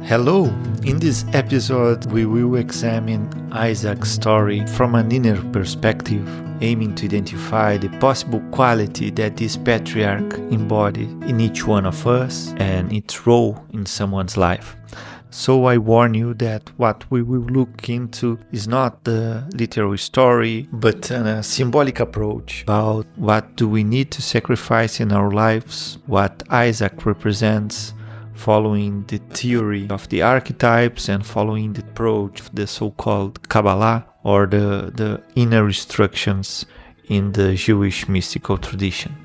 Hello! In this episode, we will examine Issac's story from an inner perspective, aiming to identify the possible quality that this patriarch embodied in each one of us and its role in someone's life. So I warn you that what we will look into is not the literal story, but a symbolic approach about what do we need to sacrifice in our lives, what Issac represents, following the theory of the archetypes and following the approach of the so-called Kabbalah or the inner instructions in the Jewish mystical tradition.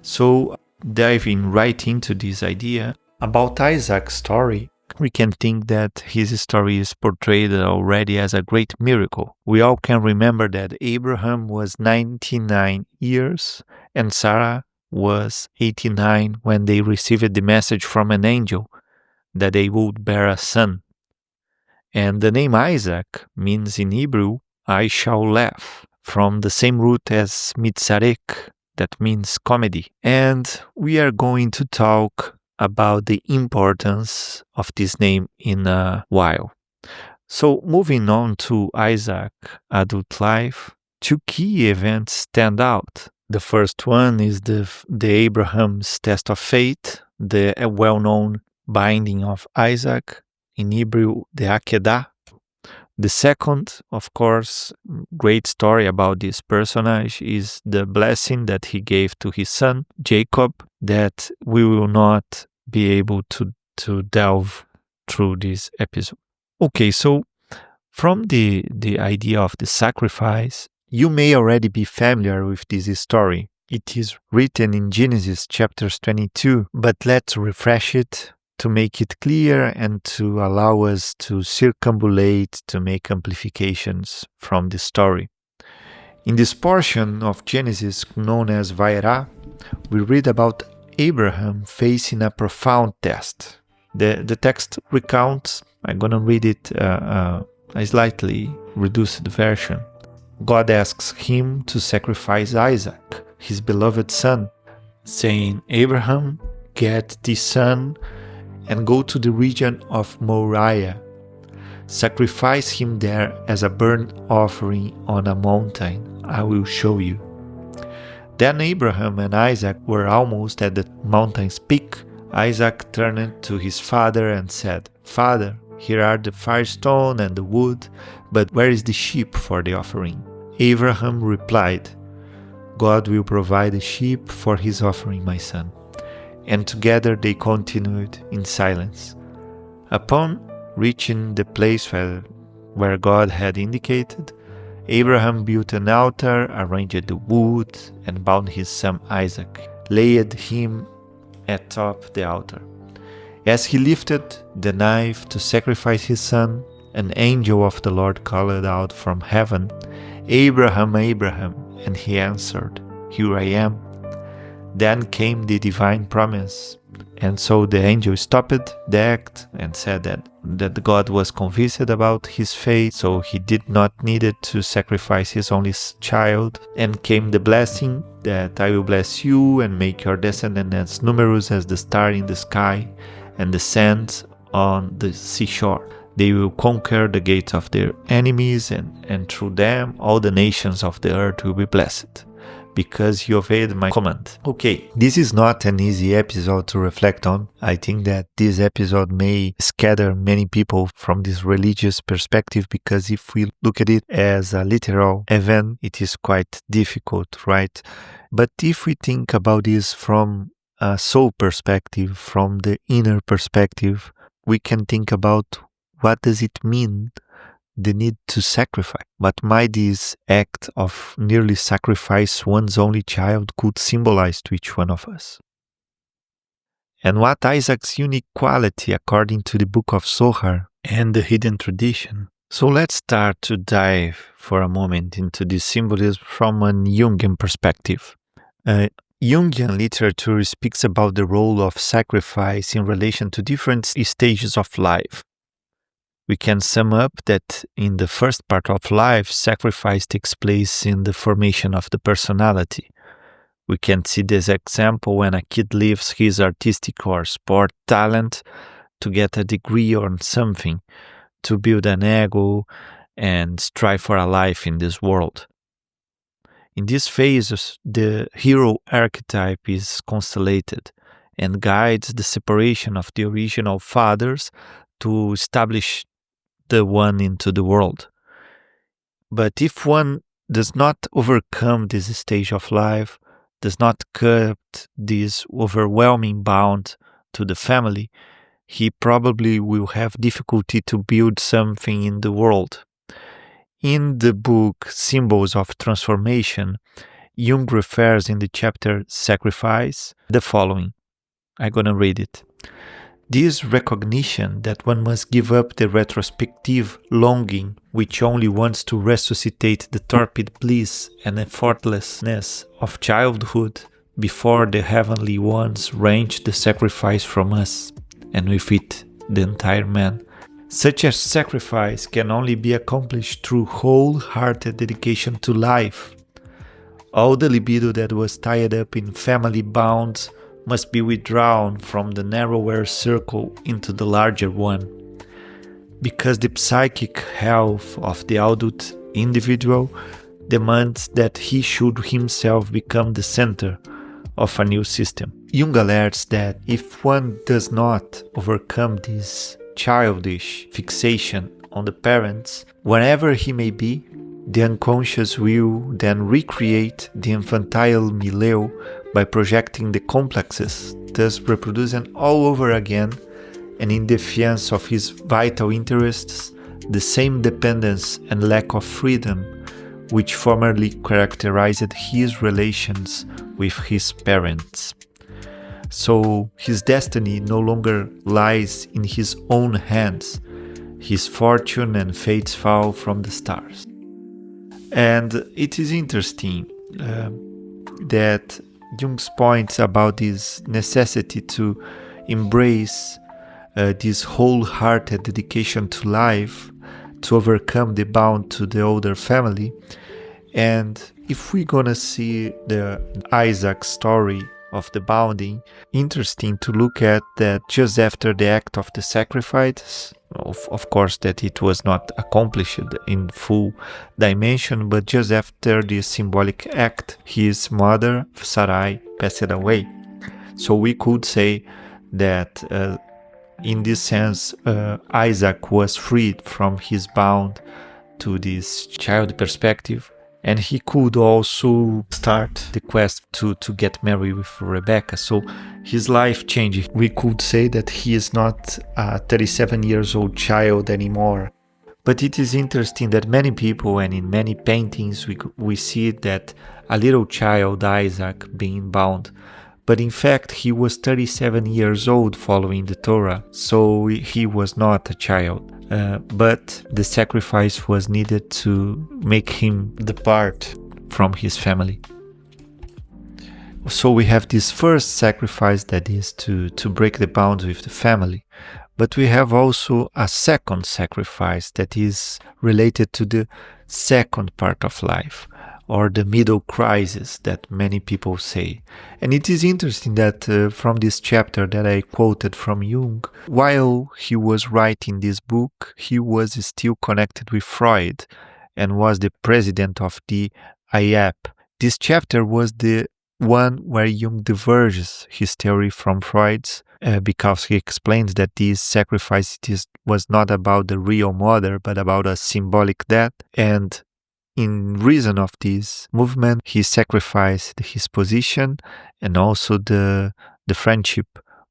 So, diving right into this idea, about Issac's story, we can think that his story is portrayed already as a great miracle. We all can remember that Abraham was 99 years and Sarah was 89 when they received the message from an angel that they would bear a son. And the name Issac means in Hebrew, I shall laugh, from the same root as mitzarek, that means comedy. And we are going to talk about the importance of this name in a while. So moving on to Issac's adult life, two key events stand out. The first one is the Abraham's test of faith, the well-known binding of Issac, in Hebrew, the Akedah. The second, of course, great story about this personage is the blessing that he gave to his son, Jacob, that we will not be able to delve through this episode. Okay, so from the idea of the sacrifice, you may already be familiar with this story. It is written in Genesis chapters 22, but let's refresh it to make it clear and to allow us to circumambulate, to make amplifications from the story. In this portion of Genesis known as Vaera, we read about Abraham facing a profound test. The text recounts, I'm going to read it a slightly reduced version. God asks him to sacrifice Isaac, his beloved son, saying, Abraham, get this son and go to the region of Moriah. Sacrifice him there as a burnt offering on a mountain. I will show you. Then Abraham and Isaac were almost at the mountain's peak. Isaac turned to his father and said, Father, here are the firestone and the wood, but where is the sheep for the offering? Abraham replied, God will provide a sheep for his offering, my son. And together they continued in silence. Upon reaching the place where God had indicated, Abraham built an altar, arranged the wood, and bound his son Isaac, laid him atop the altar. As he lifted the knife to sacrifice his son, an angel of the Lord called out from heaven, Abraham, Abraham, and he answered, Here I am. Then came the divine promise, and so the angel stopped the act and said that God was convinced about his fate, so he did not need to sacrifice his only child, and came the blessing that I will bless you and make your descendants as numerous as the stars in the sky and the sands on the seashore. They will conquer the gates of their enemies, and through them all the nations of the earth will be blessed, because you obeyed my command. Okay, this is not an easy episode to reflect on. I think that this episode may scatter many people from this religious perspective, because if we look at it as a literal event, it is quite difficult, right? But if we think about this from a soul perspective, from the inner perspective, we can think about what does it mean, the need to sacrifice? What might this act of nearly sacrifice one's only child could symbolize to each one of us? And what Issac's unique quality according to the Book of Zohar and the hidden tradition? So let's start to dive for a moment into this symbolism from a Jungian perspective. Jungian literature speaks about the role of sacrifice in relation to different stages of life. We can sum up that in the first part of life, sacrifice takes place in the formation of the personality, We can see this example when a kid leaves his artistic or sport talent to get a degree on something, to build an ego and strive for a life in this world. In these phases, the hero archetype is constellated and guides the separation of the original fathers to establish the one into the world. But if one does not overcome this stage of life, does not cut this overwhelming bond to the family, he probably will have difficulty to build something in the world. In the book Symbols of Transformation, Jung refers in the chapter Sacrifice the following. I'm going to read it. This recognition that one must give up the retrospective longing which only wants to resuscitate the torpid bliss and effortlessness of childhood before the heavenly ones wrench the sacrifice from us, and with it the entire man. Such a sacrifice can only be accomplished through wholehearted dedication to life. All the libido that was tied up in family bonds must be withdrawn from the narrower circle into the larger one. Because the psychic health of the adult individual demands that he should himself become the center of a new system. Jung alerts that if one does not overcome this childish fixation on the parents, wherever he may be, the unconscious will then recreate the infantile milieu by projecting the complexes, thus reproducing all over again, and in defiance of his vital interests, the same dependence and lack of freedom which formerly characterized his relations with his parents. So his destiny no longer lies in his own hands. His fortune and fates fall from the stars. And it is interesting that Jung's points about this necessity to embrace this wholehearted dedication to life, to overcome the bound to the older family. And if we're gonna see the Issac story of the bounding, interesting to look at that just after the act of the sacrifice, of course that it was not accomplished in full dimension, but just after the symbolic act, his mother, Sarai, passed away. So we could say that in this sense, Issac was freed from his bound to this child perspective, and he could also start the quest to get married with Rebecca. So his life changed. We could say that he is not a 37 years old child anymore. But it is interesting that many people, and in many paintings, we see that a little child, Issac, being bound. But in fact, he was 37 years old following the Torah, so he was not a child. But the sacrifice was needed to make him depart from his family. So we have this first sacrifice, that is to break the bonds with the family. But we have also a second sacrifice that is related to the second part of life, or the middle crisis that many people say. And it is interesting that from this chapter that I quoted from Jung, while he was writing this book, he was still connected with Freud and was the president of the IAP. This chapter was the one where Jung diverges his theory from Freud's, because he explains that this sacrifice was not about the real mother, but about a symbolic death. And in reason of this movement, he sacrificed his position and also the friendship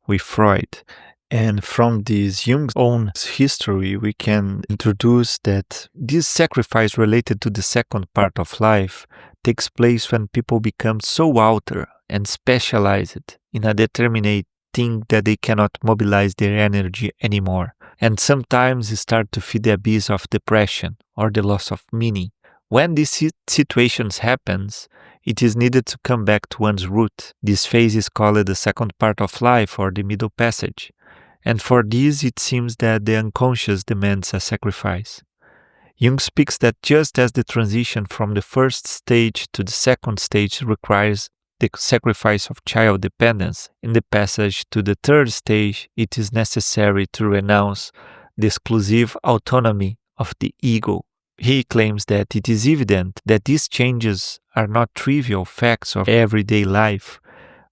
with Freud. And from this Jung's own history, we can introduce that this sacrifice related to the second part of life takes place when people become so outer and specialized in a determinate thing that they cannot mobilize their energy anymore, and sometimes start to feel the abyss of depression or the loss of meaning. When these situations happens, it is needed to come back to one's root. This phase is called the second part of life, or the middle passage. And for this, it seems that the unconscious demands a sacrifice. Jung speaks that just as the transition from the first stage to the second stage requires the sacrifice of child dependence. In the passage to the third stage, it is necessary to renounce the exclusive autonomy of the ego. He claims that it is evident that these changes are not trivial facts of everyday life,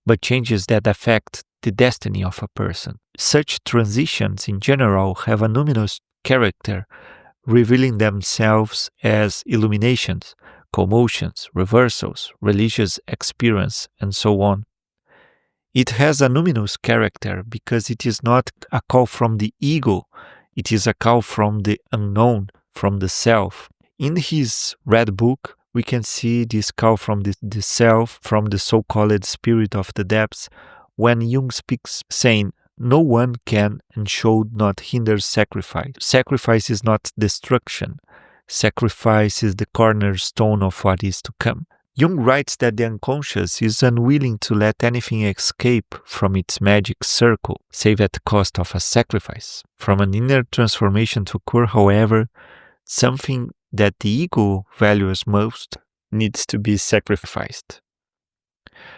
but changes that affect the destiny of a person. Such transitions in general have a numinous character, revealing themselves as illuminations, commotions, reversals, religious experience, and so on. It has a numinous character because it is not a call from the ego, it is a call from the unknown, from the self. In his red book, we can see this call from the self, from the so-called spirit of the depths, when Jung speaks saying, no one can and should not hinder sacrifice. Sacrifice is not destruction. Sacrifice is the cornerstone of what is to come. Jung writes that the unconscious is unwilling to let anything escape from its magic circle, save at the cost of a sacrifice. From an inner transformation to occur, however, something that the ego values most needs to be sacrificed.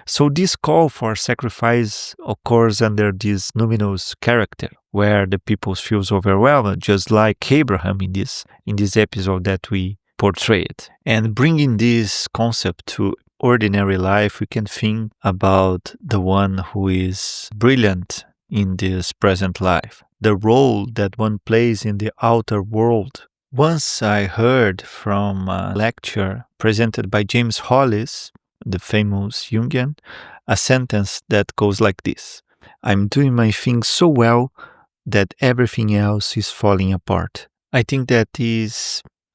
So this call for sacrifice occurs under this numinous character, where the people feels overwhelmed, just like Abraham in this episode that we portrayed. And bringing this concept to ordinary life, we can think about the one who is brilliant in this present life, the role that one plays in the outer world. Once I heard from a lecture presented by James Hollis, the famous Jungian, a sentence that goes like this: I'm doing my thing so well that everything else is falling apart. I think that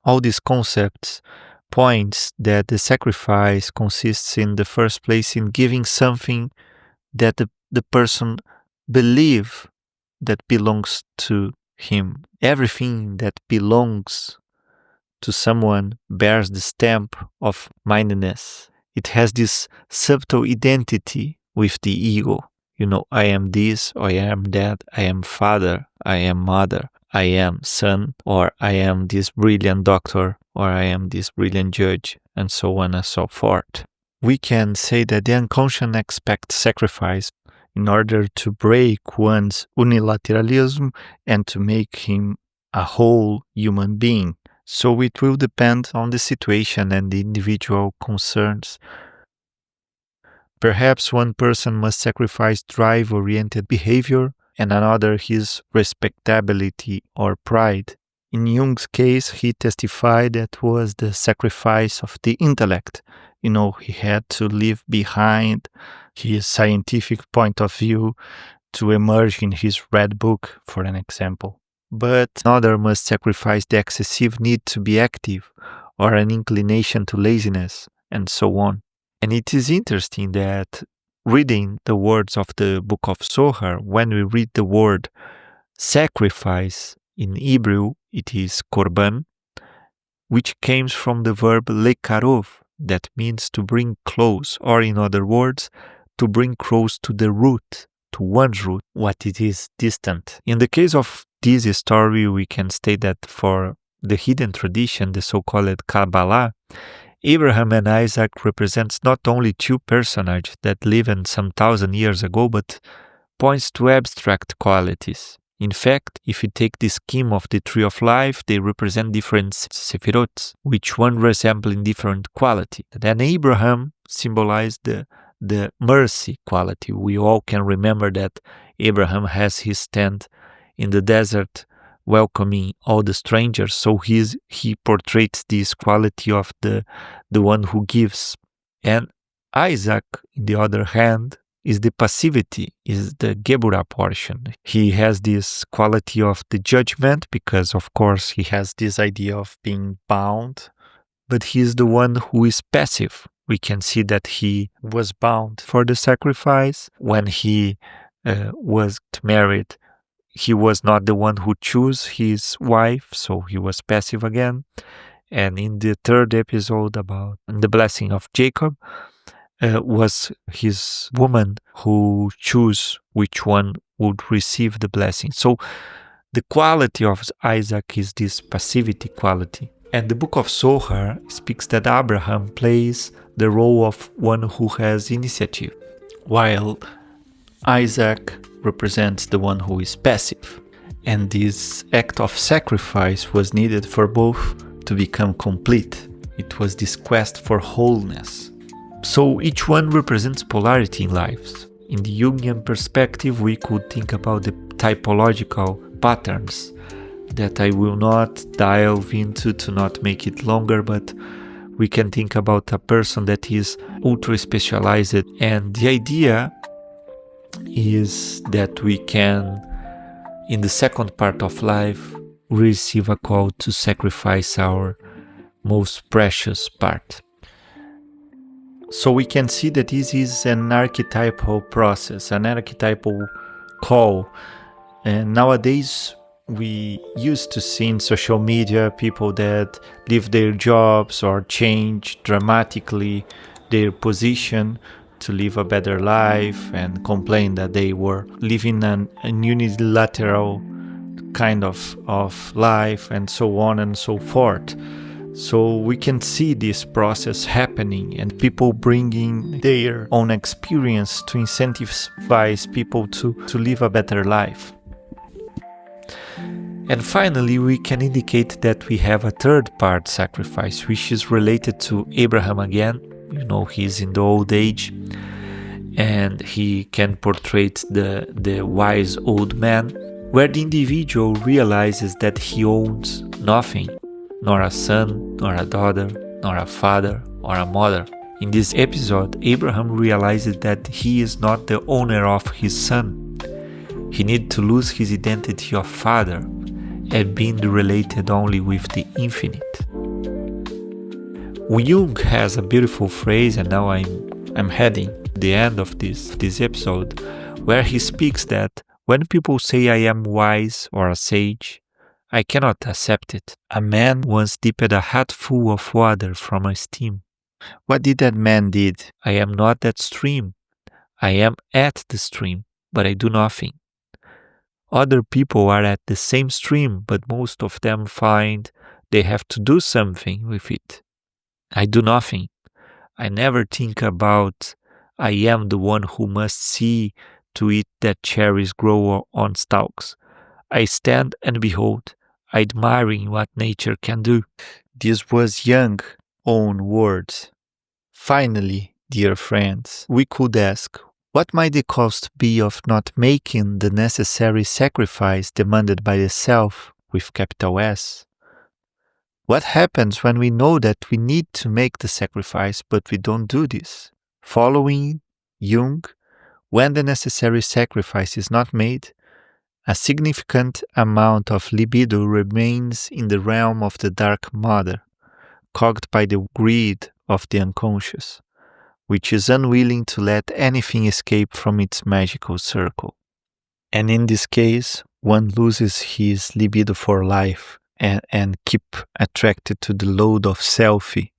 all these concepts points that the sacrifice consists in the first place in giving something that the person believe that belongs to him. Everything that belongs to someone bears the stamp of mindness. It has this subtle identity with the ego. You know, I am this, or I am that, I am father, I am mother, I am son, or I am this brilliant doctor, or I am this brilliant judge, and so on and so forth. We can say that the unconscious expects sacrifice in order to break one's unilateralism and to make him a whole human being. So it will depend on the situation and the individual concerns. Perhaps one person must sacrifice drive-oriented behavior and another his respectability or pride. In Jung's case, he testified that was the sacrifice of the intellect. You know, he had to leave behind his scientific point of view to emerge in his red book, for an example. But another must sacrifice the excessive need to be active or an inclination to laziness, and so on. And it is interesting that reading the words of the Book of Zohar, when we read the word sacrifice in Hebrew, it is korban, which comes from the verb lekarov, that means to bring close, or in other words, to bring close to the root, to one's root, what it is distant. In the case of this story, we can state that for the hidden tradition, the so-called Kabbalah, Abraham and Isaac represents not only two personages that lived some 1,000 years ago, but points to abstract qualities. In fact, if you take the scheme of the tree of life, they represent different sephirot, which one resembling different quality. Then Abraham symbolized the mercy quality. We all can remember that Abraham has his tent in the desert welcoming all the strangers, so he portrays this quality of the one who gives. And Isaac, on the other hand, is the passivity, is the Geburah portion. He has this quality of the judgment because, of course, he has this idea of being bound, but he is the one who is passive. We can see that he was bound for the sacrifice. When he was married, he was not the one who chose his wife, so he was passive again. And in the third episode about the blessing of Jacob, was his woman who chose which one would receive the blessing. So the quality of Isaac is this passivity quality. And the Book of Zohar speaks that Abraham plays the role of one who has initiative, while Isaac represents the one who is passive. And this act of sacrifice was needed for both to become complete. It was this quest for wholeness. So each one represents polarity in lives. In the Jungian perspective, we could think about the typological patterns that I will not delve into to not make it longer, but we can think about a person that is ultra specialized, and the idea is that we can, in the second part of life, receive a call to sacrifice our most precious part. So we can see that this is an archetypal process, an archetypal call. And nowadays, we used to see in social media people that leave their jobs or change dramatically their position to live a better life and complain that they were living an unilateral kind of life and so on and so forth. So we can see this process happening and people bringing their own experience to incentivize people to live a better life. And finally, we can indicate that we have a third part sacrifice, which is related to Abraham again. You know, he's in the old age and he can portray the wise old man, where the individual realizes that he owns nothing, nor a son, nor a daughter, nor a father, or a mother. In this episode, Abraham realizes that he is not the owner of his son. He needs to lose his identity of father and being related only with the infinite. Jung has a beautiful phrase, and now I'm heading to the end of this episode, where he speaks that when people say I am wise or a sage, I cannot accept it. A man once dipped a hatful of water from a stream. What did that man did? I am not that stream. I am at the stream, but I do nothing. Other people are at the same stream, but most of them find they have to do something with it. I do nothing. I never think about I am the one who must see to it that cherries grow on stalks. I stand and behold, admiring what nature can do. This was Jung's own words. Finally, dear friends, we could ask, what might the cost be of not making the necessary sacrifice demanded by the self with capital S? What happens when we know that we need to make the sacrifice but we don't do this? Following Jung, when the necessary sacrifice is not made, a significant amount of libido remains in the realm of the dark matter, cogged by the greed of the unconscious, which is unwilling to let anything escape from its magical circle. And in this case, one loses his libido for life and keep attracted to the load of selfie,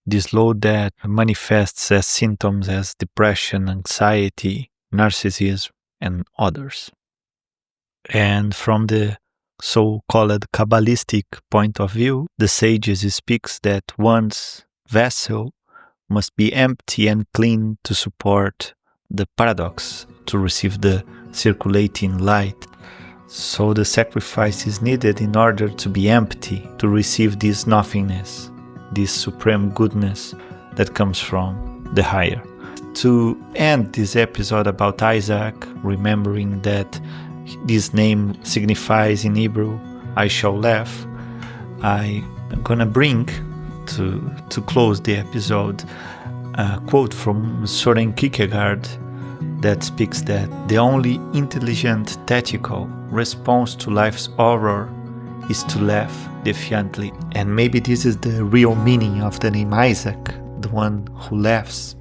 this load that manifests as symptoms as depression, anxiety, narcissism, and others. And from the so-called Kabbalistic point of view, the sages speaks that one's vessel must be empty and clean to support the paradox, to receive the circulating light. So the sacrifice is needed in order to be empty, to receive this nothingness, this supreme goodness that comes from the higher. To end this episode about Isaac, remembering that this name signifies in Hebrew, I shall laugh, I'm gonna bring to close the episode a quote from Soren Kierkegaard that speaks that the only intelligent tactical response to life's horror is to laugh defiantly. And maybe this is the real meaning of the name Isaac, the one who laughs,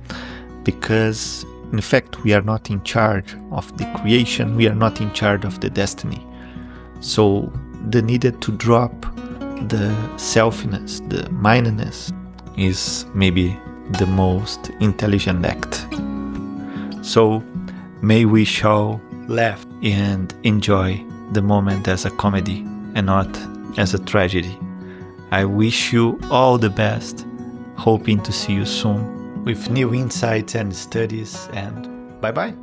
because in fact we are not in charge of the creation, we are not in charge of the destiny. So the needed to drop the selfiness, the mindedness, is maybe the most intelligent act. So may we shall laugh and enjoy the moment as a comedy and not as a tragedy. I wish you all the best, hoping to see you soon with new insights and studies, and bye-bye.